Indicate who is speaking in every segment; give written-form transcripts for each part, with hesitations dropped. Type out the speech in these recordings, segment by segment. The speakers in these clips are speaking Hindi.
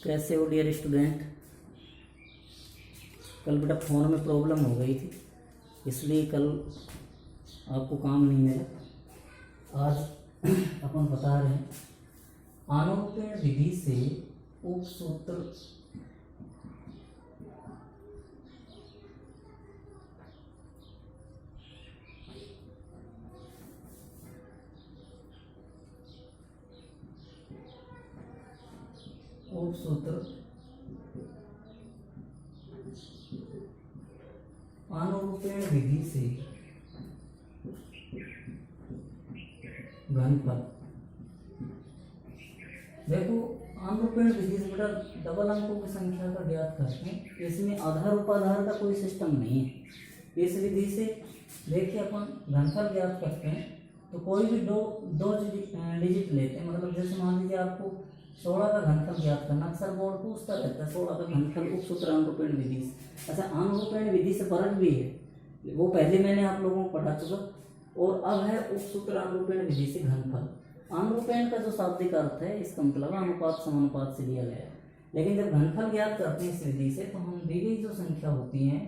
Speaker 1: कैसे हो डियर स्टूडेंट। कल बेटा फ़ोन में प्रॉब्लम हो गई थी, इसलिए कल आपको काम नहीं मिला। आज अपन बता रहे हैं आनुरूपण विधि से उपसूत्र आनुरूपण विधि से घनफल। देखो आनुरूपण विधि से बेटा डबल अंकों की संख्या का ज्ञात करते हैं। इसमें आधार उपाधार का कोई सिस्टम नहीं है। इस विधि से देखिए अपन घनफल ज्ञात करते हैं तो कोई भी दो डिजिट लेते हैं। मतलब जैसे मान लीजिए आपको 16 का घनफल ज्ञात करना, अक्सर बोर्ड पूछता रहता है 16 का घनफल उपसूत्र आनुरूपण विधि से। अच्छा, आनुरूपण विधि से फर्क भी है, वो पहले मैंने आप लोगों को पढ़ा चुका। और अब है उपसूत्र आनुरूपण विधि से घनफल। आनुरूपण का जो शाब्दिक अर्थ है इसका मतलब अनुपात समानुपात से लिया गया है। लेकिन जब घनफल ज्ञात करते हैं इस विधि से तो हम दी गई जो संख्या होती है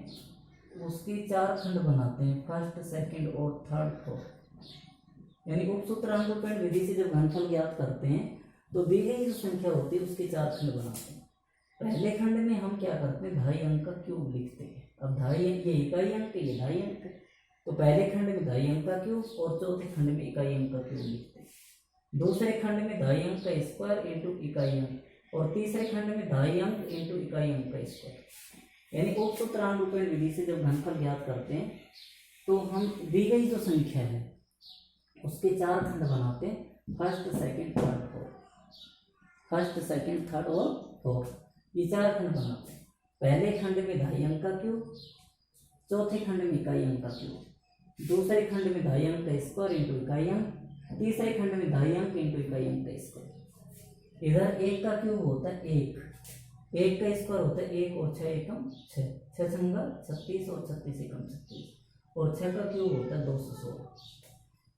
Speaker 1: उसकी 4 खंड बनाते हैं, फर्स्ट, सेकंड और थर्ड, फोर्थ। यानी उपसूत्र आनुरूपण विधि से जब घनफल ज्ञात करते हैं तो दी गई जो संख्या होती है उसके 4 खंड बनाते हैं। पहले खंड में हम क्या करते हैं, 2.5 अंक का क्यूब लिखते हैं। अब 2.5 अंक ये इकाई अंक, ये 2.5 अंक है, तो पहले खंड में 2.5 अंक का क्यूब और चौथे खंड में इकाई अंक का क्यूब लिखते हैं। दूसरे खंड में 2.5 अंक का स्क्वायर इंटू इकाई अंक और तीसरे खंड में 2.5 अंक इंटू इकाई अंक का स्क्वायर। यानी उपसूत्र आनुरूपण विधि से जब घनफल ज्ञात करते हैं तो हम दी गई जो संख्या है उसके 4 खंड बनाते हैं, first, second, third, fourth. First, second, third और फोर्थ, ये 4 खंड बनाते हैं। पहले खंड में 2.5 अंक का क्यूब, चौथे खंड में इकाई अंक का क्यूब, दूसरे खंड में 2.5 अंक का स्क्वायर इंटू इकाई अंक, तीसरे खंड में 2.5 अंक इंटू इकाई अंक का स्क्वायर। इधर 1 का क्यूब होता है 1, 1 का स्क्वायर होता है 1 और 6 एकम 6, 6 संगा 36 और 36 एकम 36, और 6 का क्यूब होता है 216।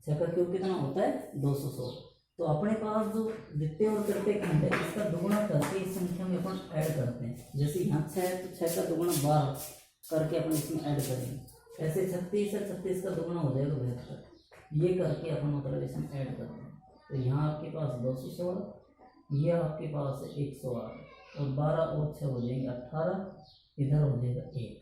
Speaker 1: 6 का क्यूब कितना होता है 216। तो अपने पास जो द्वितीय और तृतीय खंड है इसका दुगुना करके इस संख्या में अपन ऐड करते हैं। जैसे यहाँ 6 है तो 6 का दुगुना 12 करके अपन इसमें ऐड करेंगे। ऐसे 36 है, 36 का दुगुना हो जाएगा 72। ये करके अपन मतलब इसमें ऐड करते हैं। तो यहाँ आपके पास 216, ये आपके पास है 108 और 12 और 6 हो जाएंगे 18, इधर हो जाएगा 1।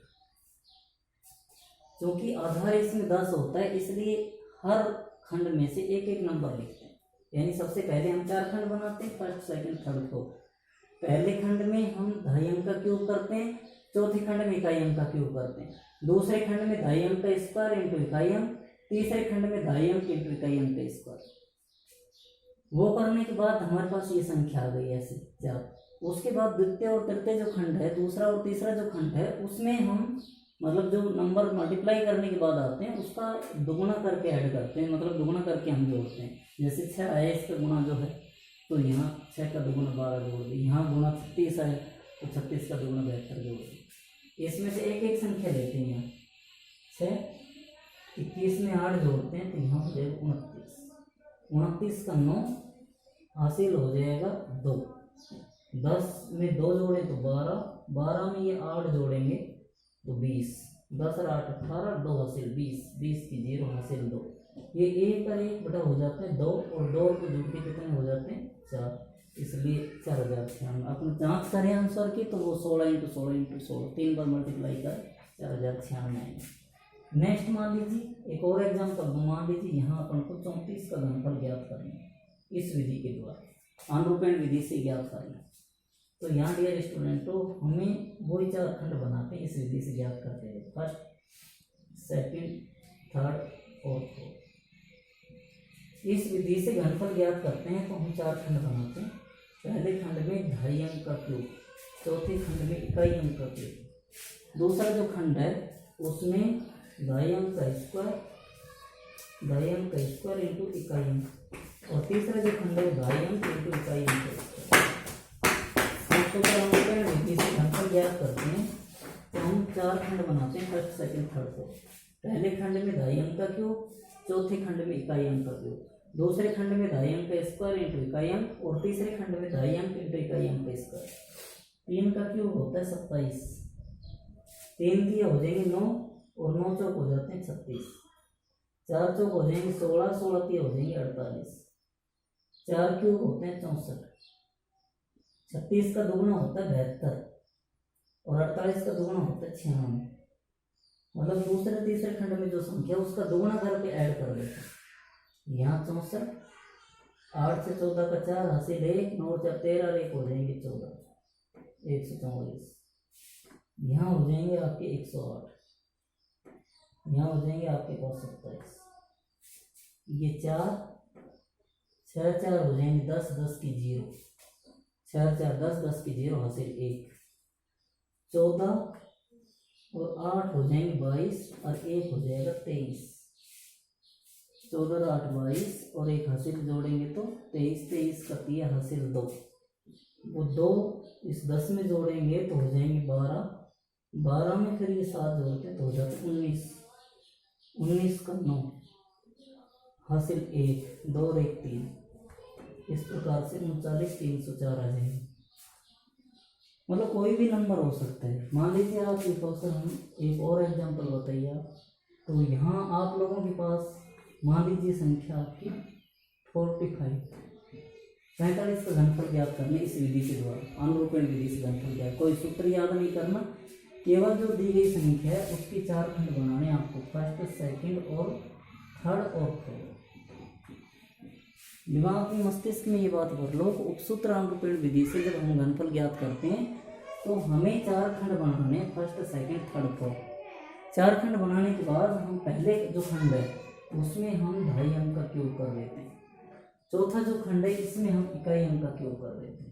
Speaker 1: क्योंकि आधार इसमें 10 होता है इसलिए हर खंड में से एक एक नंबर लिखते हैं। यानी सबसे पहले हम 4 खंड बनाते हैं, फर्स्ट, सेकंड, थर्ड, फोर्थ। पहले खंड में हम 2.5 अंक का क्यूब करते हैं, चौथे खंड में इकाई अंक का क्यूब करते हैं, दूसरे खंड में 2.5 अंक का स्क्वायर इंटू इकाई अंक, तीसरे खंड में 2.5 अंक इंटू इकाई अंक का स्क्वायर। वो करने के बाद हमारे पास ये संख्या आ गई ऐसे 4। उसके बाद द्वितीय और तृतीय जो खंड है, दूसरा और तीसरा जो खंड है, उसमें हम मतलब जो नंबर मल्टीप्लाई करने के बाद आते हैं उसका दुगुना करके ऐड करते हैं, मतलब दुगुना करके हम जोड़ते हैं। जैसे 6 है इसका गुना जो है तो यहाँ 6 का दुगुना 12 जोड़ दी, यहाँ गुना 36 है तो 36 का दुगुना 72 जोड़ दी। इसमें से एक एक संख्या लेते हैं। यहाँ 6, 21 में 8 जोड़ते हैं तो यहाँ हो जाएगा 29, 29 का 9 हासिल हो जाएगा 2। 10 में 2 जोड़े तो 12, 12 में ये 8 जोड़ेंगे तो 20, 10 और 8 18, 2 हासिल 20, 20 की 0 हासिल 2। ये 1 और 1 बटा हो जाते हैं 2 और 2 को जोड़ के कितने हो जाते हैं 4, इसलिए 4096। अपन जांच करें आंसर की तो वो 16 इंटू 16 इंटू 16 3 बार मल्टीप्लाई कर 4096 आएंगे। नेक्स्ट मान लीजिए एक और एग्जाम्पल, मान लीजिए यहाँ अपन को 34 का घनफल ज्ञात करना है इस विधि के द्वारा, आनुरूपण विधि से ज्ञात करना है। तो यहाँ डियर स्टूडेंटों हमें वही 4 खंड बनाते हैं इस विधि से ज्ञात करते हैं, फर्स्ट, सेकंड, थर्ड और फोर्थ। इस विधि से घनफल ज्ञात करते हैं तो हम 4 खंड बनाते हैं। पहले खंड में 2.5 अंक का क्यूब, चौथे खंड में इकाई अंक का क्यूब, दूसरा जो खंड है उसमें 2.5 अंक का स्क्वायर, 2.5 अंक का स्क्वायर इंटू इकाई अंक, और तीसरा जो खंड है 2.5 अंक इंटू इकाई अंक का स्क्वायर। विधि से घनफल ज्ञात करते हैं तो हम 4 खंड बनाते हैं, फर्स्ट, सेकंड, थर्ड, फोर्थ। पहले खंड में 2.5 अंक का क्यूब, चौथे खंड में इकाई अंक का क्यूब, दूसरे खंड में ढाई अंक का स्क्वायर इंटू इकाई अंक, और तीसरे खंड में ढाई अंक इंटू इकाई अंक का स्क्वायर। 3 का क्यूब होता है 27, 3 दिए हो जाएंगे 9, और 9 चौक हो जाते हैं 36, 4 चौक हो जाएंगे 16, 16 दिए हो जाएंगे 48, 4 क्यूब होते हैं 64, 36 का दुगुना होता है 72, और 48 का दुगुना होता है 96। मतलब दूसरे तीसरे खंड में जो संख्या उसका दुगुना करके ऐड कर देते हैं। यहाँ 64, 8 से 14 का 4 हासिल 1, 9 4 13 और 1 हो जाएंगे 14, 144। यहाँ हो जाएंगे आपके 108, यहाँ हो जाएंगे आपके पास 27, ये 4 6 4 हो जाएंगे 10, 10 की 0, 4 4 10, 10 की 0 हासिल 1, 14 और 8 हो जाएंगे 22, और 1 हो जाएगा 23, 14 और 8 22, और 1 हासिल जोड़ेंगे तो 23, 23 का 3 हासिल 2, वो 2 इस 10 में जोड़ेंगे तो हो जाएंगे 12, 12 में फिर ये 7 जोड़ते हैं तो हो जाता है 19, 19 का 9 हासिल 1, 2 और 1 3, इस प्रकार से 39 304 आ जाएंगे। मतलब कोई भी नंबर हो सकता है। मान लीजिए आप ये क्वेश्चन, हम एक और एग्जांपल बताइए आप, तो यहाँ आप लोगों के पास मान लीजिए संख्या आपकी 45, 45 का घनफल ज्ञात करने इस विधि के द्वारा, अनुरूपण विधि से घनफल ज्ञात। कोई सूत्र याद नहीं करना, केवल जो दी गई संख्या है उसके 4 खंड बनाने आपको, फर्स्ट सेकंड और थर्ड और फोर्थ। दिमाग में मस्तिष्क में ये बात भर लो, उपसूत्र अनुरूपण विधि से जब हम घनफल ज्ञात करते हैं तो हमें 4 खंड बनाने, फर्स्ट सेकंड थर्ड फोर्थ। 4 खंड बनाने के बाद हम पहले जो खंड है उसमें हम 2.5 अंक का क्यूब कर देते हैं, चौथा जो खंड है इसमें हम इकाई अंक का क्यूब कर देते हैं।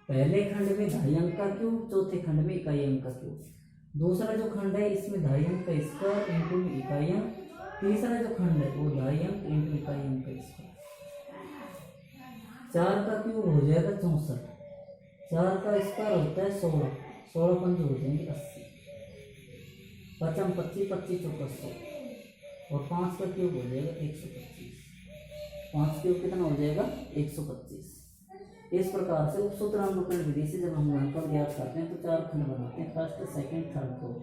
Speaker 1: पहले खंड में 2.5 अंक का क्यूब, चौथे खंड में इकाई अंक का क्यूब। दूसरा जो खंड है इसमें 2.5 अंक का स्क्वायर इंटू इकाई अंक। तीसरा जो खंड है वो 2.5 अंक इंटू इकाई अंक का स्क्वायर। 4 का क्यूब हो जाएगा 64, 4 का स्क्वायर होता है 16, 16 पंच हो जाएंगे 80, 55 25, 25 चौका 100, और 5 का क्यूब हो जाएगा 125, 5 क्यूब कितना हो जाएगा 125। इस प्रकार से उपसूत्र अनुरूपण विधि से जब हम घनफल ज्ञात करते हैं तो 4 खंड बनाते हैं, फर्स्ट सेकंड थर्ड फोर्थ।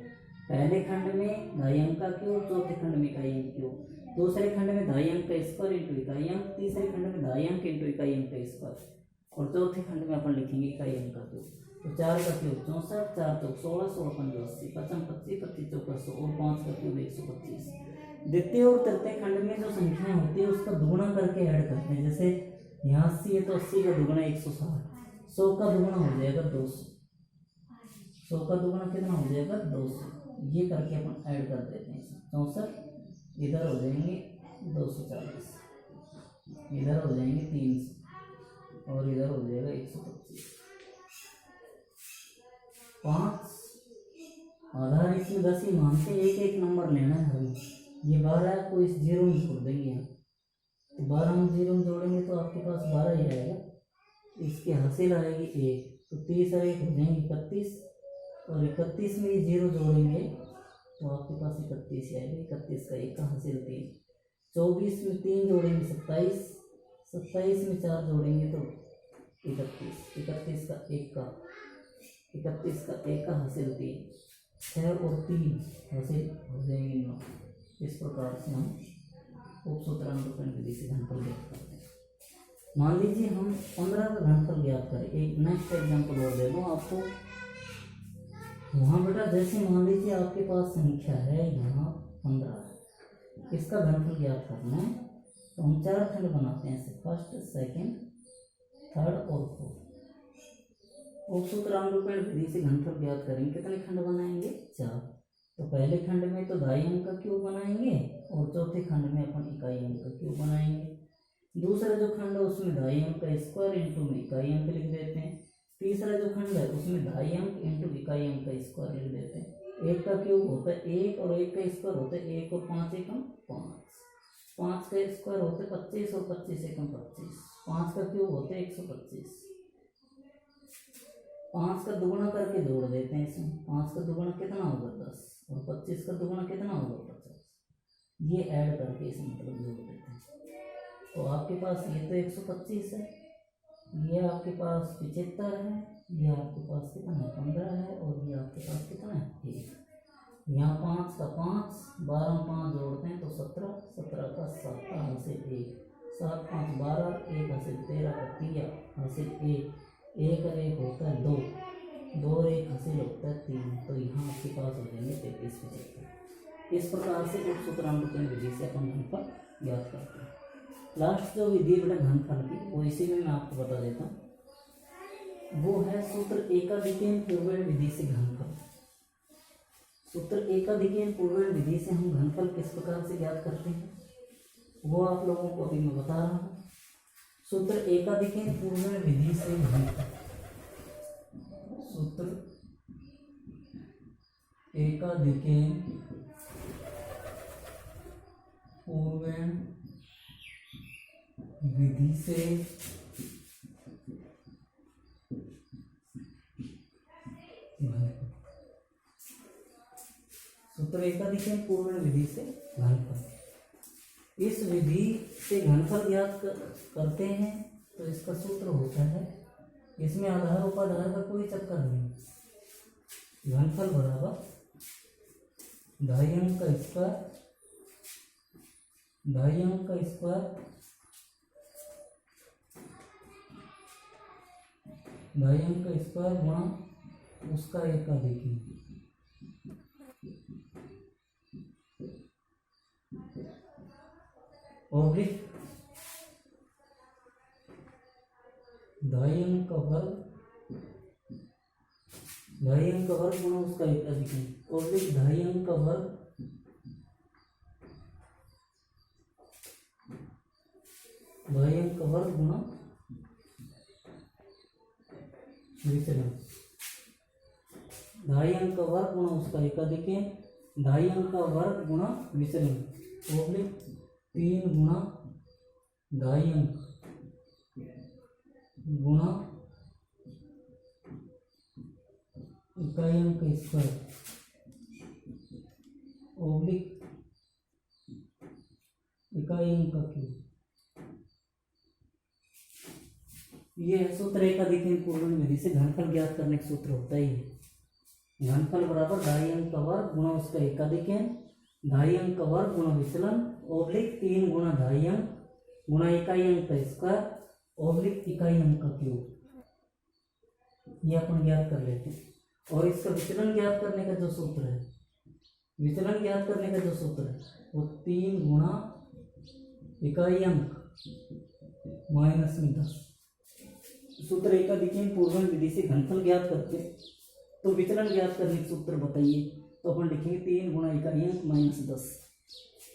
Speaker 1: पहले खंड में 2.5 अंक का क्यूब, चौथे खंड में इकाई अंक क्यूब, दूसरे खंड में 2.5 अंक का स्क्वायर इंटू इकाई अंक, तीसरे खंड में 2.5 अंक इंटू इकाई अंक का स्क्वायर, और चौथे खंड में अपन लिखेंगे इकाई अंक का क्यूब। तो 4 का क्यूब 64, 4 चौक 16, 16 पंच 80, 55 25, 25 चौका 100, और 5 का क्यूब 125। द्वितीय और तृतीय खंड में जो संख्याएं होती है उसका दुगुना करके ऐड करते हैं। जैसे यहाँ 80 है तो 80 का दुगुना 160, 100 का दुगुना हो जाएगा 200, 100 का दुगुना कितना हो जाएगा 200। ये करके अपन ऐड कर देते हैं। 64 इधर हो जाएंगे 240, इधर हो जाएंगे 300, और इधर हो जाएगा 125। 5 आधार इसमें 10 ही मानते, एक एक नंबर लेना है हमें। ये 12 को इस 0 में जोड़ देंगे यहाँ, तो 12 हम 0 में जोड़ेंगे तो आपके पास 12 ही आएगा। इसकी हासिल आएगी 1, तो 30 और 1 हो जाएंगे 31, और 31 में ये 0 जोड़ेंगे तो आपके पास 31 ही आएगा। 31 का 1 का हासिल 3, 24 में 3 जोड़ेंगे 27, 27 में 4 जोड़ेंगे तो 31, 31 का 1 का 31 का 1 का हासिल 3, 6 और 3 हासिल हो जाएंगे 9। इस प्रकार से हम उपसूत्र अनुरूपण विधि से घनफल ज्ञात करते हैं। मान लीजिए हम 15 का घनफल ज्ञात करें। एक नेक्स्ट एग्जांपल और दे दूँ आपको। वहाँ बेटा जैसे मान लीजिए आपके पास संख्या है यहाँ 15 है, इसका घनफल ज्ञात करना है तो हम 4 खंड बनाते हैं, फर्स्ट सेकंड थर्ड और फोर्थ। उपसूत्र अनुरूपण विधि से घनफल ज्ञात करेंगे, कितने खंड बनाएंगे 4। तो पहले खंड में तो 2.5 अंक का क्यूब बनाएंगे, और चौथे खंड में अपन इकाई अंक का क्यूब बनाएंगे। दूसरा जो खंड है उसमें 2.5 अंक का स्क्वायर इंटू में इकाई अंक लिख देते हैं। तीसरा जो खंड है उसमें 2.5 अंक इंटू इकाई अंक का स्क्वायर लिख देते हैं। 1 का क्यूब होता है 1, और 1 का स्क्वायर होता है 1, और 5 एकम 5, 5 का स्क्वायर होता है 25, और 25 एकम 25, 5 का क्यूब होता है 125। 5 का दुगुना करके जोड़ देते हैं इसमें। 5 का दुगुना कितना होगा 10, और 25 का दुगुना कितना होगा 50। ये ऐड करके इसे मतलब जोड़ देते हैं। तो आपके पास ये तो 125 है, ये आपके पास 75 है, ये आपके पास कितना है 15 है, और ये आपके पास कितना है 1। यहाँ 5 का 5, 12 में 5 जोड़ते हैं तो 17, 17 का 7 हासिल 1, 7 5 12, 1 हासिल 13 का 3 हासिल 1, 1 और 1 होता है 2, 2 और 1 हासिल होता है 3। तो यहाँ आपके पास हो जाएंगे 33 75। इस प्रकार से उप सूत्रानुरूपण विधि से अपन घनफल ज्ञात करते हैं। लास्ट जो विधि बेटा घनफल की, वो इसी में मैं आपको बता देता हूँ। वो है सूत्र एकाधिकेन पूर्वेण विधि से घनफल। सूत्र एकाधिकेन पूर्वेण विधि से हम घनफल किस प्रकार से ज्ञात करते हैं, वो आप लोगों को अभी मैं बता रहा हूँ। सूत्र एकाधिकेन पूर्वेण विधि से घनफल, सूत्र एकाधिकेन पूर्वेण विधि से सूत्र एकाधिकेन पूर्वेण विधि से घनफल। इस विधि से घनफल ज्ञात करते हैं तो इसका सूत्र होता है, इसमें आधार उपाधार का कोई चक्कर नहीं। घनफल बराबर ढाई अंक का स्क्वायर, ढाई अंक का स्क्वायर, ढाई अंक का स्क्वायर गुणा उसका एकाधिकेन, ऑब्लिक ढाई अंक का वर्ग, ढाई अंक का वर्ग गुणा उसका एकाधिकेन, ऑब्लिक ढाई अंक का वर्ग ढाई अंक का वर्ग गुणा विचलन, ढाई अंक का वर्ग गुणा उसका एकाधिकेन, ढाई अंक का वर्ग गुणा विचलन, ऑब्लिक 3 गुणा ढाई अंक गुणा इकाई अंक स्क्वायर, ऑब्लिक इकाई अंक का क्यूब। ये है सूत्र एकाधिकेन पूर्वेण विधि से घनफल ज्ञात करने का सूत्र होता ही है। घनफल बराबर ढाई अंक का वर्ग गुणा उसका एकाधिकेन, ढाई अंक का वर्ग गुणा विचलन, ऑब्लिक 3 गुणा ढाई अंक गुणा इकाई अंक का स्क्वायर, ऑब्लिक इकाई अंक का क्यूब। ये अपन ज्ञात कर लेते हैं। और इसका विचलन ज्ञात करने का जो सूत्र है, विचलन ज्ञात करने का जो सूत्र है वो 3 गुणा इकाई अंक माइनस में 10। सूत्र एकाधिकेन पूर्वेण विधि से घनफल ज्ञात करते हैं तो विचलन ज्ञात करने के सूत्र बताइए, तो अपन लिखेंगे 3 गुणा इकाई अंक माइनस 10।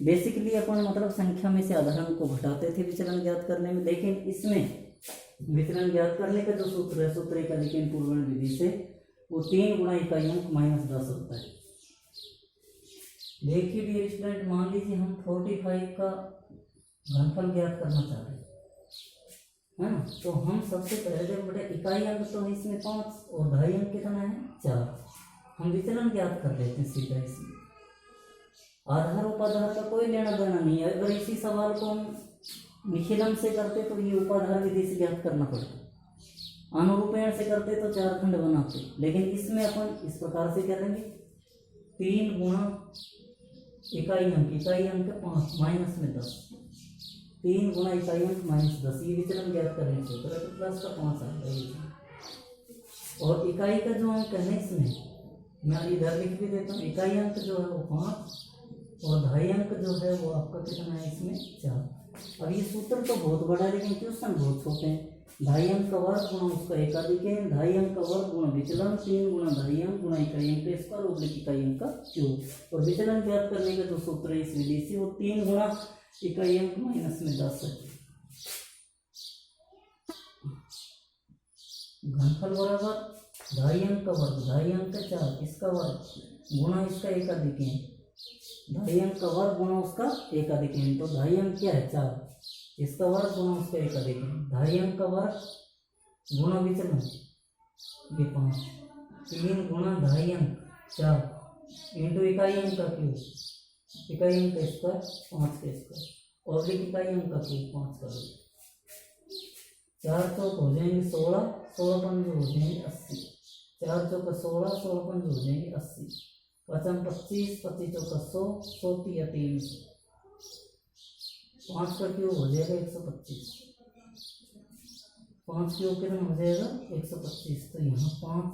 Speaker 1: बेसिकली अपन मतलब संख्या में से आधार अंक को घटाते थे विचलन ज्ञात करने में, लेकिन इसमें विचलन ज्ञात करने का जो सूत्र है सूत्र एकाधिकेन पूर्वेण विधि से वो 3 गुणा इकाई अंक माइनस 10 होता है। देखिए डियर स्टूडेंट, मान लीजिए हम 45 का घनफल ज्ञात करना चाह रहे हैं, है ना। तो हम सबसे पहले जब बड़े इकाई अंक तो है इसमें 5 और ढाई अंक कितना है 4, हम विचलन ज्ञात कर लेते हैं सीधा इसमें। आधार उपाधार का कोई लेना देना नहीं है। अगर इसी सवाल को हम विचलन से करते तो ये उपाधार विधि से ज्ञात करना पड़ता, अनुरूपेण से करते तो 4 खंड बनाते, लेकिन इसमें अपन इस प्रकार से करेंगे 3 गुणा इकाई अंक 5 माइनस में 10, 3 गुणा इकाई अंक माइनस 10, ये विचलन ज्ञात करने से होता है तो प्लस का 5 आएगा। और इकाई का जो अंक है इसमें मैं इधर लिख भी देता हूँ, इकाई अंक जो है वो 5 और ढाई अंक जो है वो आपका कितना है इसमें 4। अब ये सूत्र तो बहुत बड़ा है लेकिन क्वेश्चन बहुत छोटे हैं। ढाई अंक का वर्ग गुणा उसका एकाधिकेन, ढाई अंक का वर्ग गुणा विचलन, 3 गुणा ढाई अंक गुणा इकाई अंक का स्क्वायर ऑब्लिक इकाई अंक का क्यूब। और विचलन ज्ञात करने का जो सूत्र है इस विधि से वो 3 गुणा इकाई अंक माइनस में 10 है। घनफल बराबर ढाई अंक का वर्ग, ढाई अंक का 4 इसका वर्ग गुणा इसका एकाधिकेन, ढाई अंक का वर्ग गुणा उसका एकाधिकेन, तो ढाई अंक क्या है 4, इसका वर्ग गुणा उसका एकाधिकेन, ढाई अंक का वर्ग गुणा विचलन ये 5, 3 गुणा ढाई अंक 4 इंटू इकाई अंक का क्यूब, इकाई अंक का स्क्वायर 5 का स्क्वायर, ऑब्लिक इकाई अंक का क्यूब 5 करो। 4 चौक हो जाएंगे 16, 16 पंज हो जाएंगे 80, 4 चौक 16, 16 पंज हो जाएंगे 80, 5 25, 25 चौक 100, 100 या 300, 5 का क्यूब हो जाएगा 125, 5 क्यूब कितना हो जाएगा 125। तो यहाँ 5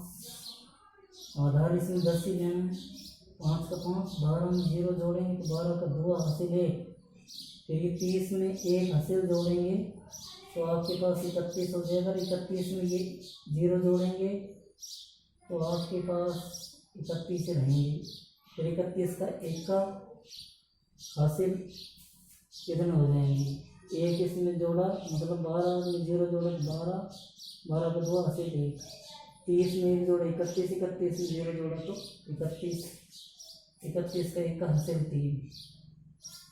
Speaker 1: आधार इसमें 10 ही लेना है, 5 का 5, 12 में 0 जोड़ेंगे तो 12 का 2 हासिल 1, फिर ये 30 में 1 हासिल जोड़ेंगे तो आपके पास 31 हो जाएगा। 31 में ये 0 जोड़ेंगे तो आपके पास 31 रहेंगे। फिर 31 का 1 का हासिल कितने हो जाएंगे, 1 इसमें जोड़ा मतलब 12 में 0 जोड़ा 12, 12 का 2 हासिल 1, 30 में 1 जोड़ा 31, 31 में 0 जोड़ा तो 31, 31 का 1 का हासिल 3,